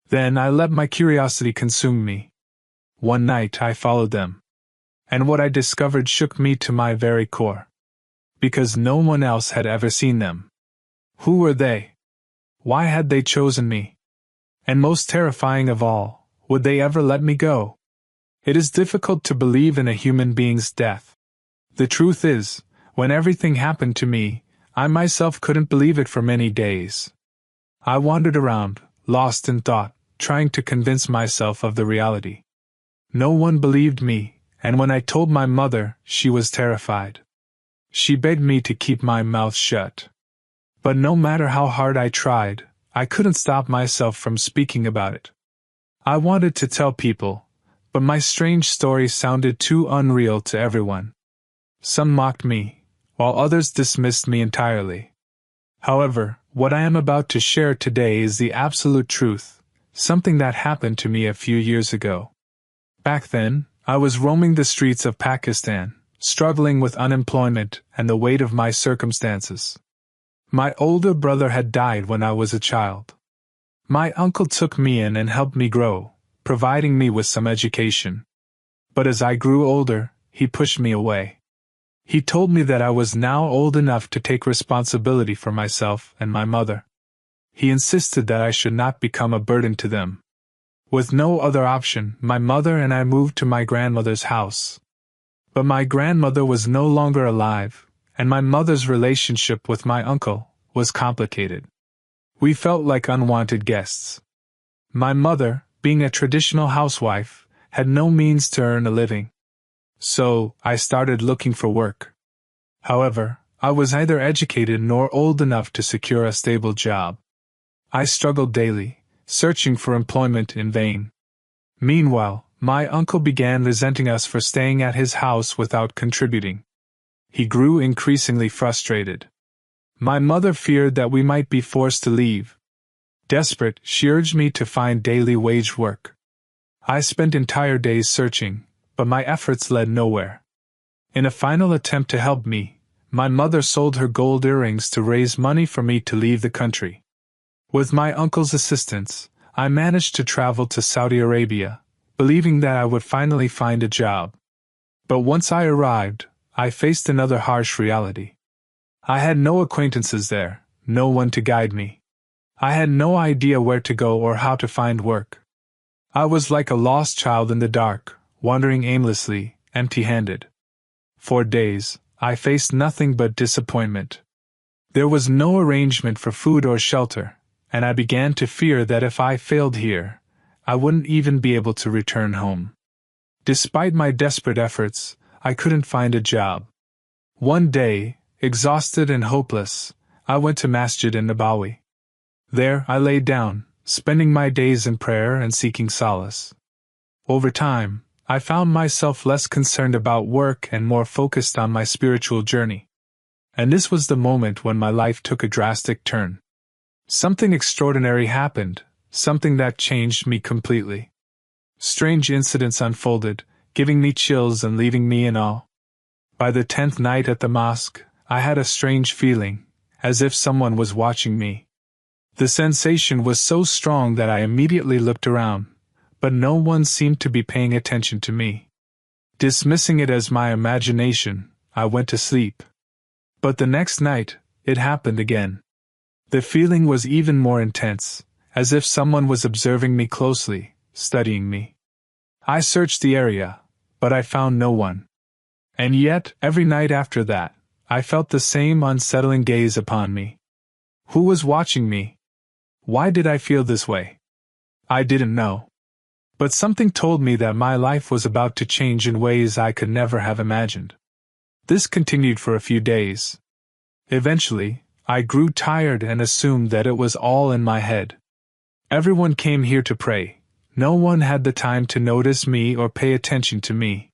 Then I let my curiosity consume me. One night I followed them. And what I discovered shook me to my very core. Because no one else had ever seen them. Who were they? Why had they chosen me? And most terrifying of all, would they ever let me go? It is difficult to believe in a human being's death. The truth is, when everything happened to me, I myself couldn't believe it for many days. I wandered around, lost in thought, trying to convince myself of the reality. No one believed me, and when I told my mother, she was terrified. She begged me to keep my mouth shut. But no matter how hard I tried, I couldn't stop myself from speaking about it. I wanted to tell people, but my strange story sounded too unreal to everyone. Some mocked me, while others dismissed me entirely. However, what I am about to share today is the absolute truth, something that happened to me a few years ago. Back then, I was roaming the streets of Pakistan, struggling with unemployment and the weight of my circumstances. My older brother had died when I was a child. My uncle took me in and helped me grow, providing me with some education. But as I grew older, he pushed me away. He told me that I was now old enough to take responsibility for myself and my mother. He insisted that I should not become a burden to them. With no other option, my mother and I moved to my grandmother's house. But my grandmother was no longer alive, and my mother's relationship with my uncle was complicated. We felt like unwanted guests. My mother, being a traditional housewife, had no means to earn a living. So, I started looking for work. However, I was neither educated nor old enough to secure a stable job. I struggled daily, searching for employment in vain. Meanwhile, my uncle began resenting us for staying at his house without contributing. He grew increasingly frustrated. My mother feared that we might be forced to leave. Desperate, she urged me to find daily wage work. I spent entire days searching, but my efforts led nowhere. In a final attempt to help me, my mother sold her gold earrings to raise money for me to leave the country. With my uncle's assistance, I managed to travel to Saudi Arabia, believing that I would finally find a job. But once I arrived, I faced another harsh reality. I had no acquaintances there, no one to guide me. I had no idea where to go or how to find work. I was like a lost child in the dark, wandering aimlessly, empty-handed. For days, I faced nothing but disappointment. There was no arrangement for food or shelter, and I began to fear that if I failed here, I wouldn't even be able to return home. Despite my desperate efforts, I couldn't find a job. One day, exhausted and hopeless, I went to Masjid in Nabawi. There, I lay down, spending my days in prayer and seeking solace. Over time, I found myself less concerned about work and more focused on my spiritual journey. And this was the moment when my life took a drastic turn. Something extraordinary happened, something that changed me completely. Strange incidents unfolded, giving me chills and leaving me in awe. By the 10th night at the mosque, I had a strange feeling, as if someone was watching me. The sensation was so strong that I immediately looked around, but no one seemed to be paying attention to me. Dismissing it as my imagination, I went to sleep. But the next night, it happened again. The feeling was even more intense, as if someone was observing me closely, studying me. I searched the area, but I found no one. And yet, every night after that, I felt the same unsettling gaze upon me. Who was watching me? Why did I feel this way? I didn't know. But something told me that my life was about to change in ways I could never have imagined. This continued for a few days. Eventually, I grew tired and assumed that it was all in my head. Everyone came here to pray. No one had the time to notice me or pay attention to me.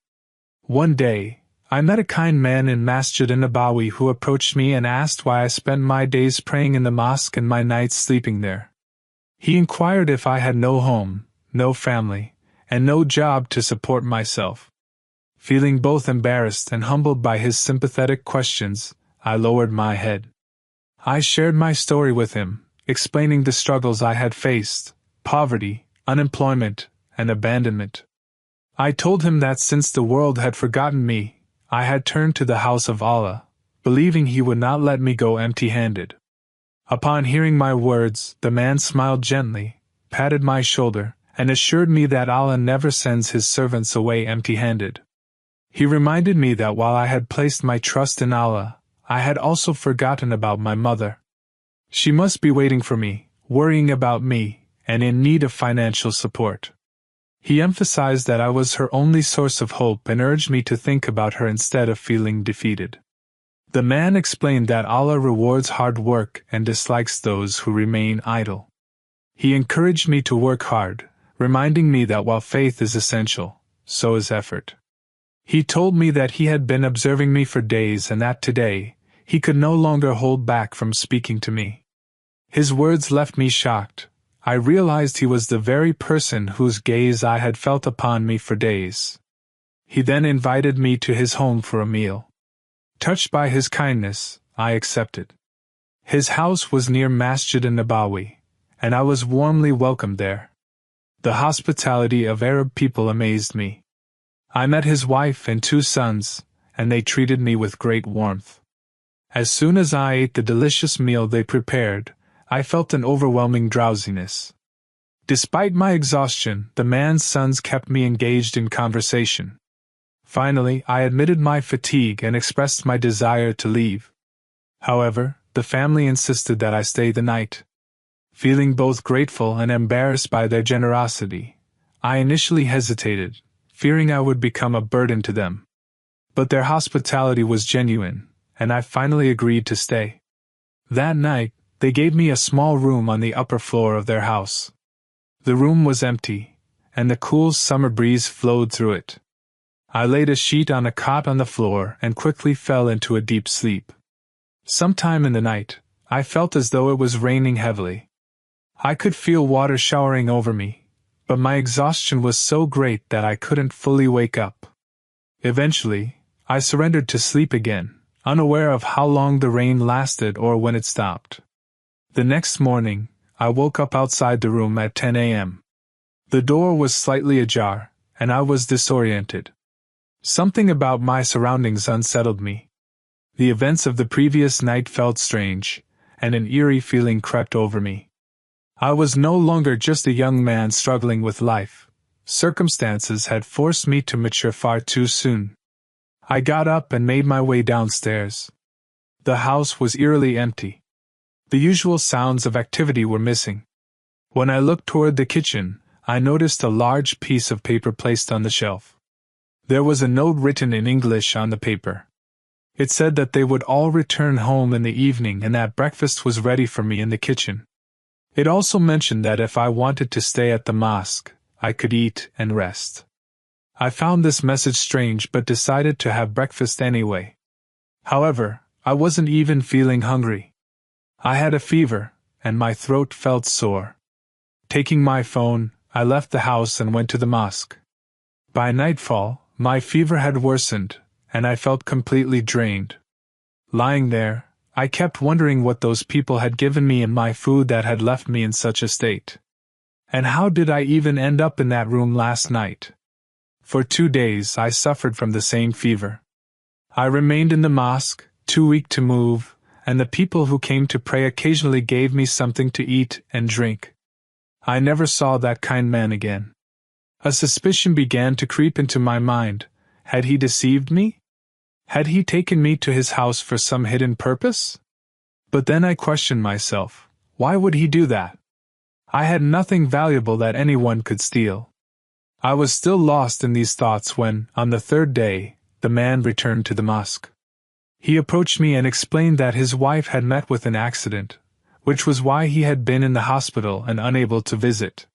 One day, I met a kind man in Masjid Nabawi who approached me and asked why I spent my days praying in the mosque and my nights sleeping there. He inquired if I had no home, no family, and no job to support myself. Feeling both embarrassed and humbled by his sympathetic questions, I lowered my head. I shared my story with him, explaining the struggles I had faced: poverty, unemployment, and abandonment. I told him that since the world had forgotten me, I had turned to the house of Allah, believing He would not let me go empty-handed. Upon hearing my words, the man smiled gently, patted my shoulder, and assured me that Allah never sends His servants away empty-handed. He reminded me that while I had placed my trust in Allah, I had also forgotten about my mother. She must be waiting for me, worrying about me, and in need of financial support. He emphasized that I was her only source of hope and urged me to think about her instead of feeling defeated. The man explained that Allah rewards hard work and dislikes those who remain idle. He encouraged me to work hard, reminding me that while faith is essential, so is effort. He told me that he had been observing me for days and that today, he could no longer hold back from speaking to me. His words left me shocked. I realized he was the very person whose gaze I had felt upon me for days. He then invited me to his home for a meal. Touched by his kindness, I accepted. His house was near Masjid Nabawi, and I was warmly welcomed there. The hospitality of Arab people amazed me. I met his wife and 2 sons, and they treated me with great warmth. As soon as I ate the delicious meal they prepared, I felt an overwhelming drowsiness. Despite my exhaustion, the man's sons kept me engaged in conversation. Finally, I admitted my fatigue and expressed my desire to leave. However, the family insisted that I stay the night. Feeling both grateful and embarrassed by their generosity, I initially hesitated, fearing I would become a burden to them. But their hospitality was genuine, and I finally agreed to stay. That night, they gave me a small room on the upper floor of their house. The room was empty, and the cool summer breeze flowed through it. I laid a sheet on a cot on the floor and quickly fell into a deep sleep. Sometime in the night, I felt as though it was raining heavily. I could feel water showering over me, but my exhaustion was so great that I couldn't fully wake up. Eventually, I surrendered to sleep again, unaware of how long the rain lasted or when it stopped. The next morning, I woke up outside the room at 10 a.m. The door was slightly ajar, and I was disoriented. Something about my surroundings unsettled me. The events of the previous night felt strange, and an eerie feeling crept over me. I was no longer just a young man struggling with life. Circumstances had forced me to mature far too soon. I got up and made my way downstairs. The house was eerily empty. The usual sounds of activity were missing. When I looked toward the kitchen, I noticed a large piece of paper placed on the shelf. There was a note written in English on the paper. It said that they would all return home in the evening and that breakfast was ready for me in the kitchen. It also mentioned that if I wanted to stay at the mosque, I could eat and rest. I found this message strange but decided to have breakfast anyway. However, I wasn't even feeling hungry. I had a fever, and my throat felt sore. Taking my phone, I left the house and went to the mosque. By nightfall, my fever had worsened, and I felt completely drained. Lying there, I kept wondering what those people had given me in my food that had left me in such a state. And how did I even end up in that room last night? For 2 days I suffered from the same fever. I remained in the mosque, too weak to move, and the people who came to pray occasionally gave me something to eat and drink. I never saw that kind man again. A suspicion began to creep into my mind. Had he deceived me? Had he taken me to his house for some hidden purpose? But then I questioned myself. Why would he do that? I had nothing valuable that anyone could steal. I was still lost in these thoughts when, on the 3rd day, the man returned to the mosque. He approached me and explained that his wife had met with an accident, which was why he had been in the hospital and unable to visit.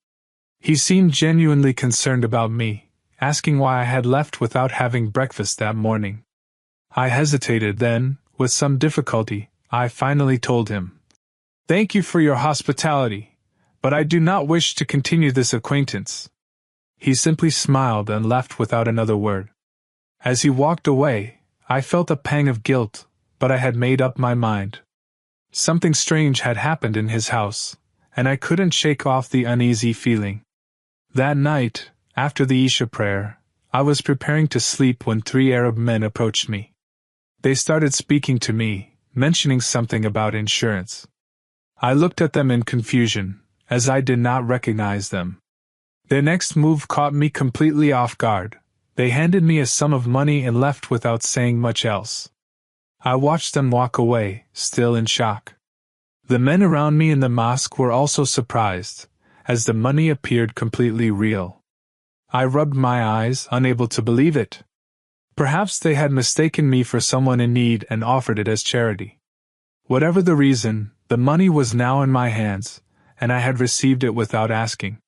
He seemed genuinely concerned about me, asking why I had left without having breakfast that morning. I hesitated, then, with some difficulty, I finally told him, "Thank you for your hospitality, but I do not wish to continue this acquaintance." He simply smiled and left without another word. As he walked away, I felt a pang of guilt, but I had made up my mind. Something strange had happened in his house, and I couldn't shake off the uneasy feeling. That night, after the Isha prayer, I was preparing to sleep when 3 Arab men approached me. They started speaking to me, mentioning something about insurance. I looked at them in confusion, as I did not recognize them. Their next move caught me completely off guard. They handed me a sum of money and left without saying much else. I watched them walk away, still in shock. The men around me in the mosque were also surprised, as the money appeared completely real. I rubbed my eyes, unable to believe it. Perhaps they had mistaken me for someone in need and offered it as charity. Whatever the reason, the money was now in my hands, and I had received it without asking.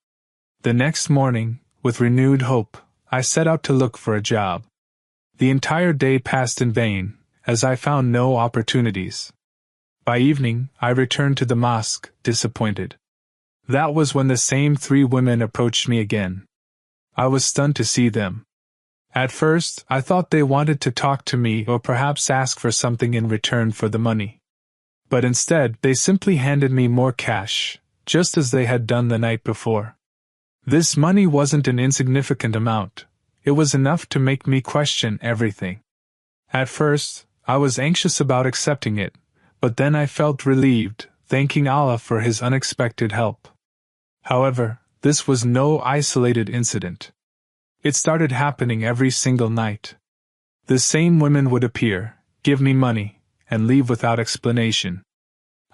The next morning, with renewed hope, I set out to look for a job. The entire day passed in vain, as I found no opportunities. By evening, I returned to the mosque, disappointed. That was when the same 3 women approached me again. I was stunned to see them. At first, I thought they wanted to talk to me or perhaps ask for something in return for the money. But instead, they simply handed me more cash, just as they had done the night before. This money wasn't an insignificant amount. It was enough to make me question everything. At first, I was anxious about accepting it, but then I felt relieved, thanking Allah for His unexpected help. However, this was no isolated incident. It started happening every single night. The same women would appear, give me money, and leave without explanation.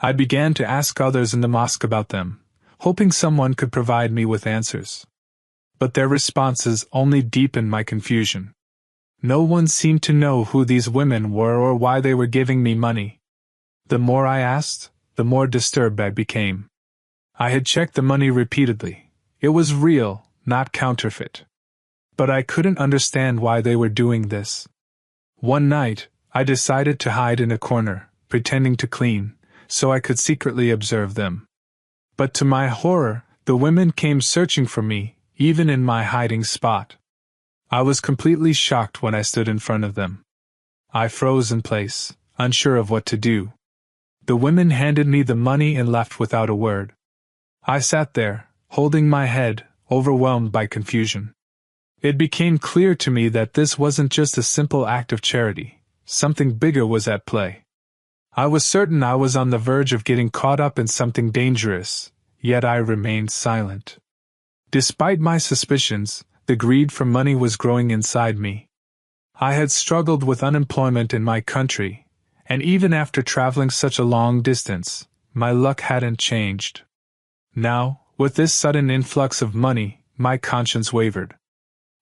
I began to ask others in the mosque about them, hoping someone could provide me with answers. But their responses only deepened my confusion. No one seemed to know who these women were or why they were giving me money. The more I asked, the more disturbed I became. I had checked the money repeatedly. It was real, not counterfeit. But I couldn't understand why they were doing this. One night, I decided to hide in a corner, pretending to clean, so I could secretly observe them. But to my horror, the women came searching for me, even in my hiding spot. I was completely shocked when I stood in front of them. I froze in place, unsure of what to do. The women handed me the money and left without a word. I sat there, holding my head, overwhelmed by confusion. It became clear to me that this wasn't just a simple act of charity. Something bigger was at play. I was certain I was on the verge of getting caught up in something dangerous, yet I remained silent. Despite my suspicions, the greed for money was growing inside me. I had struggled with unemployment in my country, And even after traveling such a long distance, my luck hadn't changed. Now, with this sudden influx of money, my conscience wavered.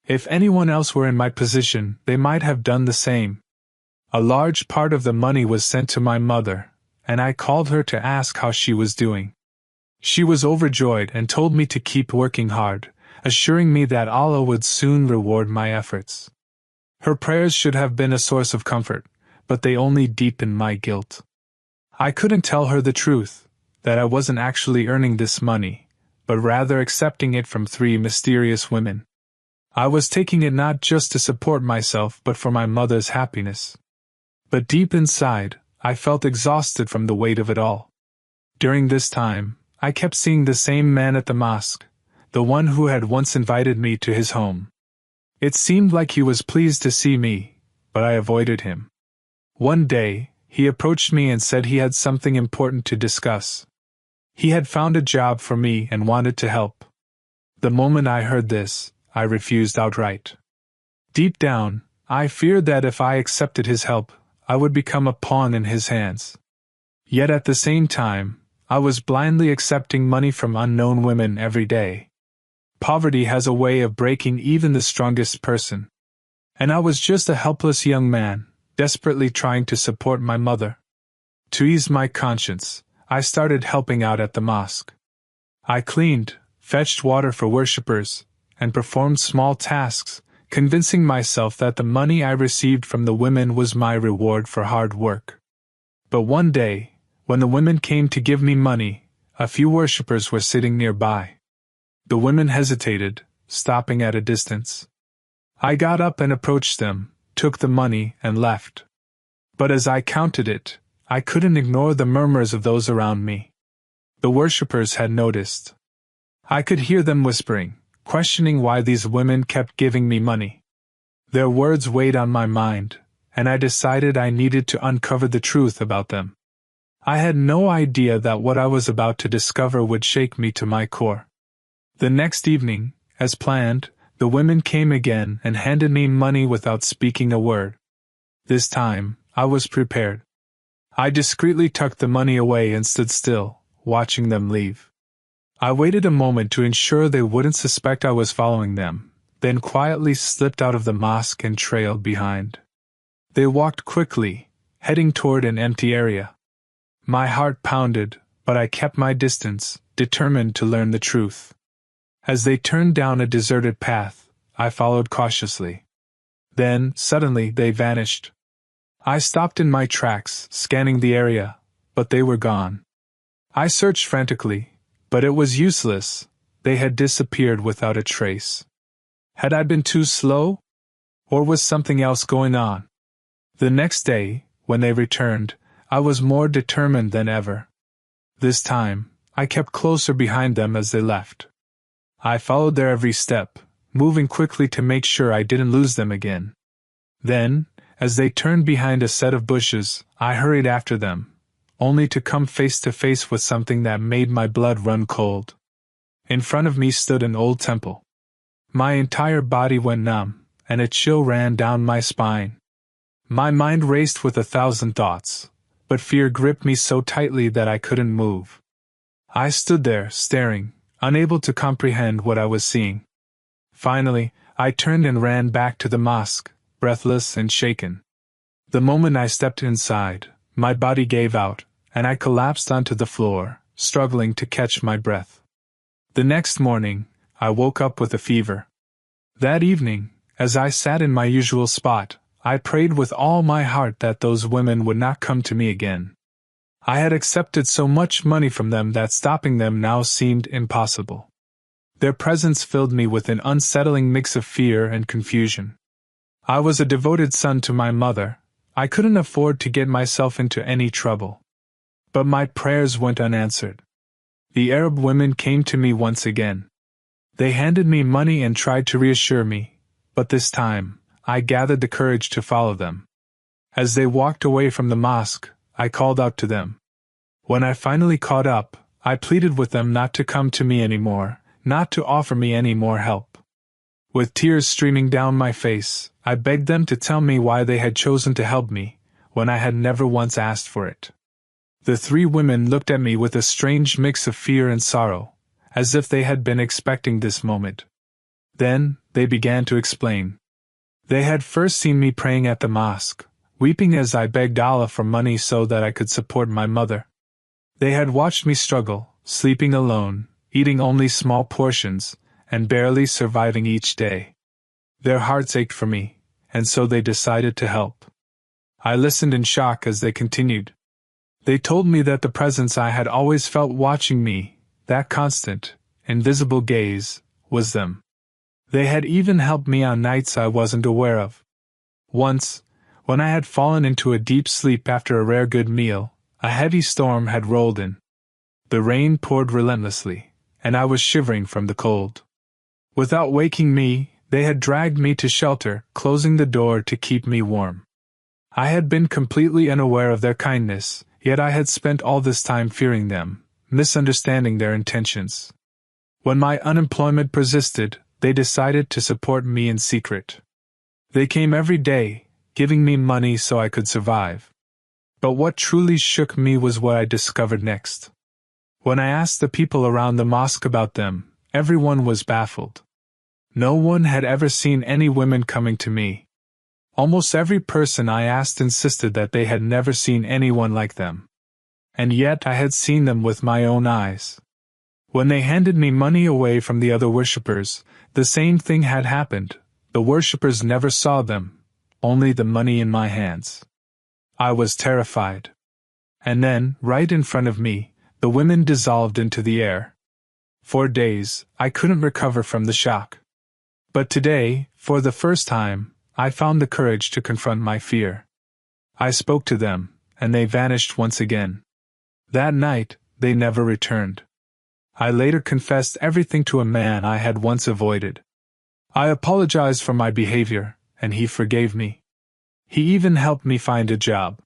If anyone else were in my position, they might have done the same. A large part of the money was sent to my mother, and I called her to ask how she was doing. She was overjoyed and told me to keep working hard, assuring me that Allah would soon reward my efforts. Her prayers should have been a source of comfort, but they only deepened my guilt. I couldn't tell her the truth, that I wasn't actually earning this money, but rather accepting it from 3 mysterious women. I was taking it not just to support myself but for my mother's happiness. But deep inside, I felt exhausted from the weight of it all. During this time, I kept seeing the same man at the mosque, the one who had once invited me to his home. It seemed like he was pleased to see me, but I avoided him. One day, he approached me and said he had something important to discuss. He had found a job for me and wanted to help. The moment I heard this, I refused outright. Deep down, I feared that if I accepted his help, I would become a pawn in his hands. Yet at the same time, I was blindly accepting money from unknown women every day. Poverty has a way of breaking even the strongest person. And I was just a helpless young man, desperately trying to support my mother. To ease my conscience, I started helping out at the mosque. I cleaned, fetched water for worshippers, and performed small tasks, convincing myself that the money I received from the women was my reward for hard work. But one day, when the women came to give me money, a few worshippers were sitting nearby. The women hesitated, stopping at a distance. I got up and approached them, took the money, and left. But as I counted it, I couldn't ignore the murmurs of those around me. The worshippers had noticed. I could hear them whispering, questioning why these women kept giving me money. Their words weighed on my mind, and I decided I needed to uncover the truth about them. I had no idea that what I was about to discover would shake me to my core. The next evening, as planned, the women came again and handed me money without speaking a word. This time, I was prepared. I discreetly tucked the money away and stood still, watching them leave. I waited a moment to ensure they wouldn't suspect I was following them, then quietly slipped out of the mosque and trailed behind. They walked quickly, heading toward an empty area. My heart pounded, but I kept my distance, determined to learn the truth. As they turned down a deserted path, I followed cautiously. Then, suddenly, they vanished. I stopped in my tracks, scanning the area, but they were gone. I searched frantically, but it was useless. They had disappeared without a trace. Had I been too slow? Or was something else going on? The next day, when they returned, I was more determined than ever. This time, I kept closer behind them as they left. I followed their every step, moving quickly to make sure I didn't lose them again. Then, as they turned behind a set of bushes, I hurried after them, only to come face to face with something that made my blood run cold. In front of me stood an old temple. My entire body went numb, and a chill ran down my spine. My mind raced with 1,000 thoughts, but fear gripped me so tightly that I couldn't move. I stood there, staring, unable to comprehend what I was seeing. Finally, I turned and ran back to the mosque, breathless and shaken. The moment I stepped inside, my body gave out, and I collapsed onto the floor, struggling to catch my breath. The next morning, I woke up with a fever. That evening, as I sat in my usual spot, I prayed with all my heart that those women would not come to me again. I had accepted so much money from them that stopping them now seemed impossible. Their presence filled me with an unsettling mix of fear and confusion. I was a devoted son to my mother. I couldn't afford to get myself into any trouble. But my prayers went unanswered. The Arab women came to me once again. They handed me money and tried to reassure me, but this time, I gathered the courage to follow them. As they walked away from the mosque, I called out to them. When I finally caught up, I pleaded with them not to come to me anymore, not to offer me any more help. With tears streaming down my face, I begged them to tell me why they had chosen to help me, when I had never once asked for it. The three women looked at me with a strange mix of fear and sorrow, as if they had been expecting this moment. Then, they began to explain. They had first seen me praying at the mosque, weeping as I begged Allah for money so that I could support my mother. They had watched me struggle, sleeping alone, eating only small portions, and barely surviving each day. Their hearts ached for me, and so they decided to help. I listened in shock as they continued. They told me that the presence I had always felt watching me, that constant, invisible gaze, was them. They had even helped me on nights I wasn't aware of. Once, when I had fallen into a deep sleep after a rare good meal, a heavy storm had rolled in. The rain poured relentlessly, and I was shivering from the cold. Without waking me, they had dragged me to shelter, closing the door to keep me warm. I had been completely unaware of their kindness, yet I had spent all this time fearing them, misunderstanding their intentions. When my unemployment persisted, they decided to support me in secret. They came every day, giving me money so I could survive. But what truly shook me was what I discovered next. When I asked the people around the mosque about them, everyone was baffled. No one had ever seen any women coming to me. Almost every person I asked insisted that they had never seen anyone like them. And yet I had seen them with my own eyes. When they handed me money away from the other worshippers, the same thing had happened. The worshippers never saw them, only the money in my hands. I was terrified. And then, right in front of me, the women dissolved into the air. For days, I couldn't recover from the shock. But today, for the first time, I found the courage to confront my fear. I spoke to them, and they vanished once again. That night, they never returned. I later confessed everything to a man I had once avoided. I apologized for my behavior, and he forgave me. He even helped me find a job.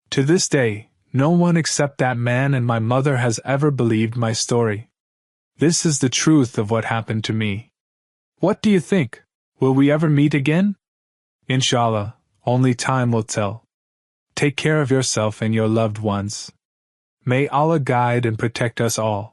To this day, no one except that man and my mother has ever believed my story. This is the truth of what happened to me. What do you think? Will we ever meet again? Inshallah, only time will tell. Take care of yourself and your loved ones. May Allah guide and protect us all.